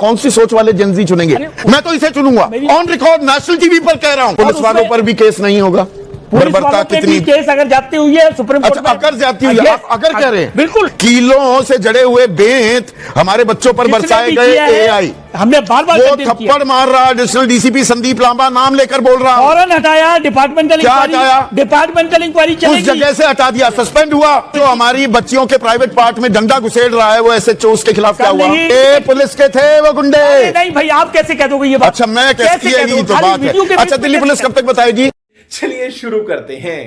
कौन सी सोच वाले जेनजी चुनेंगे? मैं तो इसे चुनूंगा, ऑन रिकॉर्ड नेशनल टीवी पर कह रहा हूं। पुलिस वालों पर भी केस नहीं होगा। बर्बरता कितनी केस अगर जाती हुई है सुप्रीम कोर्ट में, अगर जाती हुई है, आप अगर कह रहे हैं बिल्कुल किलों से जड़े हुए बेंत हमारे बच्चों पर बरसाए गए एआई, हमने बार बार वो थप्पड़ मार रहा एडिशनल डीसीपी संदीप लांबा नाम लेकर बोल रहा, फौरन हटाया, डिपार्टमेंटल क्या हटाया? डिपार्टमेंटल इंक्वायरी उस चलेगी, जगह से हटा दिया, सस्पेंड हुआ। जो हमारी बच्चियों के प्राइवेट पार्ट में डंडा घुसेड़ रहा है वो एसएचओ, उसके खिलाफ क्या हुआ? ए पुलिस के थे वो गुंडे। नहीं भाई, आप कैसे कह दोगे ये बात? अच्छा मैं कैसे यही तो बात है। अच्छा दिल्ली पुलिस कब तक बताएगी? चलिए शुरू करते हैं।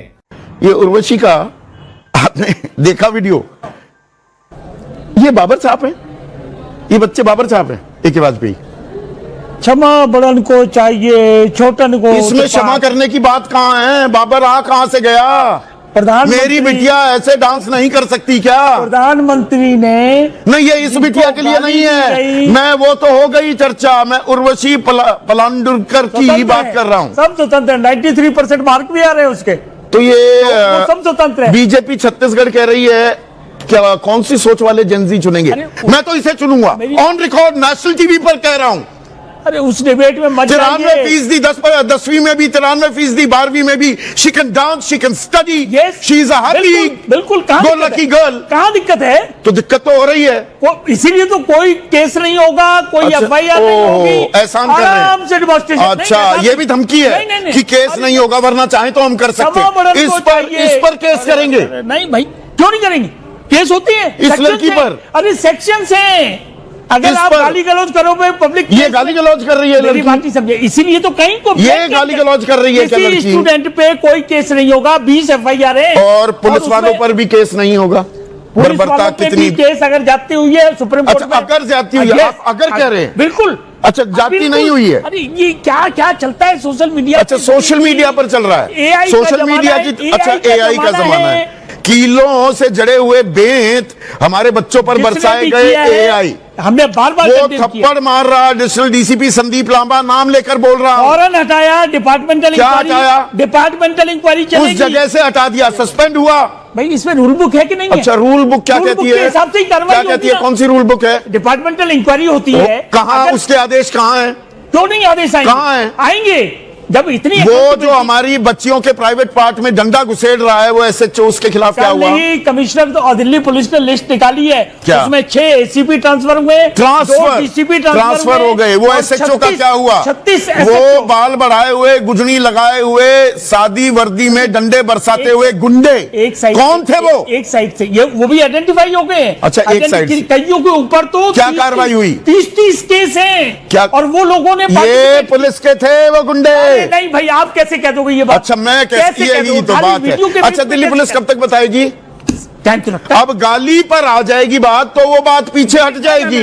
ये उर्वशी का आपने देखा वीडियो? ये बाबर साहब हैं, ये बच्चे बाबर साहब हैं एक वाजपेयी। क्षमा बड़न को चाहिए, छोटन को इसमें क्षमा करने की बात कहां है? बाबर आ कहां से गया? मेरी बिटिया ऐसे डांस नहीं कर सकती क्या? प्रधानमंत्री ने नहीं, ये इस बिटिया के लिए नहीं है। मैं वो तो हो गई चर्चा, मैं उर्वशी पलांडुरकर की ही बात कर रहा हूँ। सब स्वतंत्र, 93% मार्क भी आ रहे हैं उसके, तो ये सब स्वतंत्र है। बीजेपी छत्तीसगढ़ कह रही है क्या कौन सी सोच वाले जेनजी चुनेंगे? मैं तो इसे चुनूंगा, ऑन रिकॉर्ड नेशनल टीवी पर कह रहा हूं। अरे उस डिबेट में 93% 10वीं में भी, 93% 12वीं में भी। She can dance, she can study, she is a happy, बिल्कुल गो लकी गर्ल। कहां दिक्कत है? तो दिक्कत तो हो रही है, इसीलिए तो कोई केस नहीं होगा, कोई एफआईआर नहीं होगी, एहसान कर रहे हैं। आराम से डिमॉन्स्ट्रेशन। अच्छा ये भी धमकी है कि केस नहीं होगा, वरना चाहे तो हम कर सकते हैं। इस पर केस करेंगे? नहीं भाई, क्यों नहीं करेंगे? केस होती है इस लड़की पर। अरे सेक्शन है, अगर आप गाली गलौज करोगे पब्लिक, ये गाली गलौज कर रही है मेरी बात नहीं समझे, इसीलिए तो कहीं को ये गाली गलौज कर रही है क्या लड़की? स्टूडेंट पे कोई केस नहीं होगा, 20 एफआईआर है, और पुलिस वालों पर भी केस नहीं होगा। बर्बरता कितनी, केस अगर जाती हुई है सुप्रीम कोर्ट में, अगर जाती हुई है, आप अगर कह रहे हैं बिल्कुल। अच्छा जाती नहीं हुई है? अरे ये क्या क्या चलता है सोशल मीडिया? अच्छा सोशल मीडिया पर चल रहा है, AI सोशल मीडिया की। अच्छा एआई का जमाना है, किलों से जड़े हुए बेंत हमारे बच्चों पर बरसाए गए एआई, हमने बार बार वो थप्पड़ मार रहा एडिशनल डीसीपी संदीप लांबा नाम लेकर बोल रहा, फौरन हटाया, डिपार्टमेंटल इंक्वायरी चलेगी, उस जगह से हटा दिया, सस्पेंड हुआ। भाई इसमें रूल बुक है कि नहीं है? अच्छा रूल बुक क्या कहती है? हिसाब से क्या कहती है? कौन सी रूल बुक है? डिपार्टमेंटल इंक्वायरी होती है। कहाँ उसके आदेश कहाँ है? क्यों नहीं आदेश आएंगे? कहाँ है? आएंगे जब इतनी वो जो हमारी बच्चियों के प्राइवेट पार्ट में डंडा घुसेड़ रहा है वो एसएचओ, उसके खिलाफ क्या हुआ? कमिश्नर तो दिल्ली पुलिस ने लिस्ट निकाली है, उसमें 6 एसीपी ट्रांसफर हुए, 2 डीसीपी ट्रांसफर हो गए। वो एसएचओ का क्या हुआ? 36 वो बाल बढ़ाए हुए, गुजनी लगाए हुए, सादी वर्दी में डंडे बरसाते हुए गुंडे, एक साइड कौन थे वो? एक साइड से ये वो भी आइडेंटिफाई हो गए। अच्छा एक साइड से कईयों के ऊपर तो क्या कार्रवाई हुई? 30 केस हैं क्या? और वो लोगों ने ये पुलिस के थे वो गुंडे? नहीं भाई, आप कैसे कह दोगे ये बात? अच्छा मैं कैसे यही तो बात है। अच्छा दिल्ली पुलिस कब तक बताएगी? अब गाली पर आ जाएगी बात तो वो बात पीछे हट जाएगी।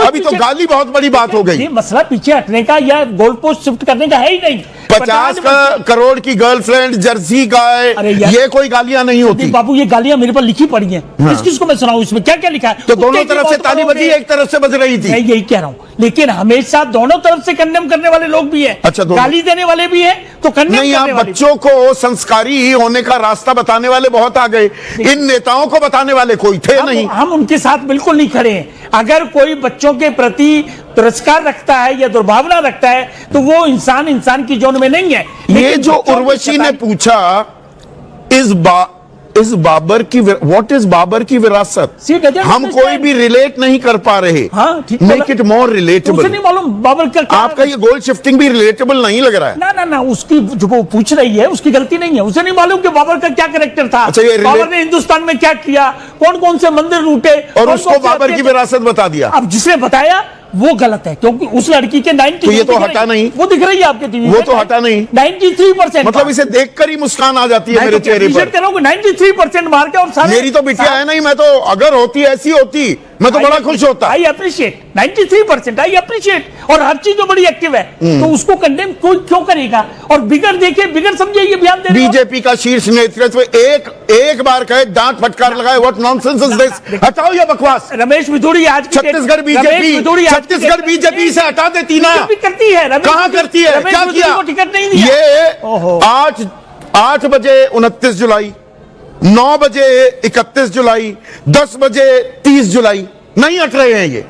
अभी तो गाली बहुत बड़ी बात हो गई। मसला पीछे हटने का या गोल पोस्ट शिफ्ट करने का है ही नहीं। 50 करोड़ की गर्लफ्रेंड, जर्सी गाय, ये कोई गालियां नहीं होती। बाबू ये गालियां मेरे पर लिखी पड़ी हैं, किस किस को मैं सुनाऊं? इसमें क्या क्या लिखा है? तो दोनों तरफ से ताली बजी, एक तरफ से बज रही थी। मैं यही कह रहा हूं, लेकिन हमेशा दोनों तरफ से कंडेम करने वाले लोग भी हैं। अच्छा गाली देने वाले भी हैं तो कंडेम नहीं, आप बच्चों को संस्कारी होने का रास्ता बताने वाले बहुत आ गए, इन नेताओं को बताने वाले कोई थे नहीं। हम उनके साथ बिल्कुल नहीं खड़े हैं। अगर कोई बच्चों के प्रति तिरस्कार रखता है या दुर्भावना रखता है तो वो इंसान की जोन में नहीं है। ये जो उर्वशी ने पूछा इस बाबर की, व्हाट इज बाबर की विरासत, हम कोई भी रिलेट नहीं कर पा रहे। Make it more relatable. नहीं मालूम बाबर का, आपका ये गोल शिफ्टिंग भी रिलेटेबल नहीं लग रहा है। ना उसकी जो वो पूछ रही है उसकी गलती नहीं है। उसे नहीं मालूम कि बाबर का क्या कैरेक्टर था। अच्छा, बाबर ने हिंदुस्तान में क्या किया, कौन कौन से मंदिर लूटे, और उसको बाबर की विरासत बता दिया। अब जिसने बताया वो गलत है, क्योंकि उस लड़की के 90, तो ये तो हटा नहीं, वो दिख रही है आपके टीवी वो तो हटा नहीं। 93%, मतलब इसे देखकर ही मुस्कान आ जाती है मेरे चेहरे पर। 93% मार्क है। और सारे मेरी तो बिटिया है नहीं, मैं तो अगर होती ऐसी होती मैं तो बड़ा खुश होता। आई अप्रिशिएट 93%, आई अप्रिशिएट, और हर चीज में बड़ी एक्टिव है। तो उसको कंडेम कोई क्यों करेगा? और बिगड़ देखे बिगड़ समझे ये बयान दे रहे। बीजेपी का शीर्ष नेतृत्व एक बार कहे, डांट फटकार लगाए, व्हाट नॉनसेंस इज दिस, हटाओ ये बकवास। रमेश मिथुरी आज छत्तीसगढ़ बीजेपी से हटा देती ना, करती है। कहां करती है? क्या किया? टिकट नहीं दिया। ये 8 बजे 29 जुलाई, 9 बजे 31 जुलाई, 10 बजे 30 जुलाई, नहीं हट रहे हैं ये।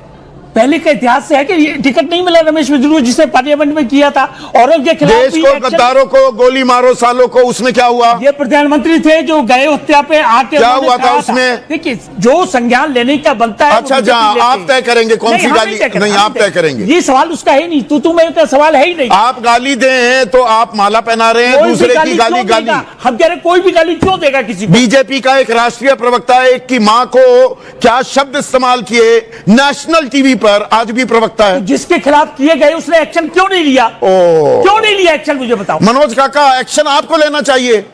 पहले का इतिहास से है कि ये टिकट नहीं मिला रमेश मिर्जू जिसे पार्लियामेंट में किया था, औरों के खिलाफ देश भी को, एक्शन- गद्दारों को गोली मारो सालों को, उसमें क्या हुआ? ये प्रधानमंत्री थे जो गए हत्या पे आके क्या उन्होंने हुआ था कहा उसमें? देखिए, जो संज्ञान लेने का बनता है अच्छा, वो जहां बीजेपी आप लेते तय हैं। करेंगे कौन सी हम गाली, तय करेंगे, नहीं हम आप तय करेंगे। ये सवाल उसका है नहीं, तू मैं का सवाल है ही नहीं। आप गाली दें तो आप माला पहना रहे हैं, कोई भी दूसरे की क्यों गाली गाली। देगा? हम कह रहे कोई भी गाली क्यों देगा किसी को? बीजेपी का एक राष्ट्रीय प्रवक्ता, एक की मां को क्या शब्द इस्तेमाल किए नेशनल टीवी पर, आज भी प्रवक्ता है। जिसके खिलाफ किए गए उसने एक्शन क्यों नहीं लिया? क्यों नहीं लिया एक्शन, मुझे बताओ। मनोज काका, एक्शन आपको लेना चाहिए।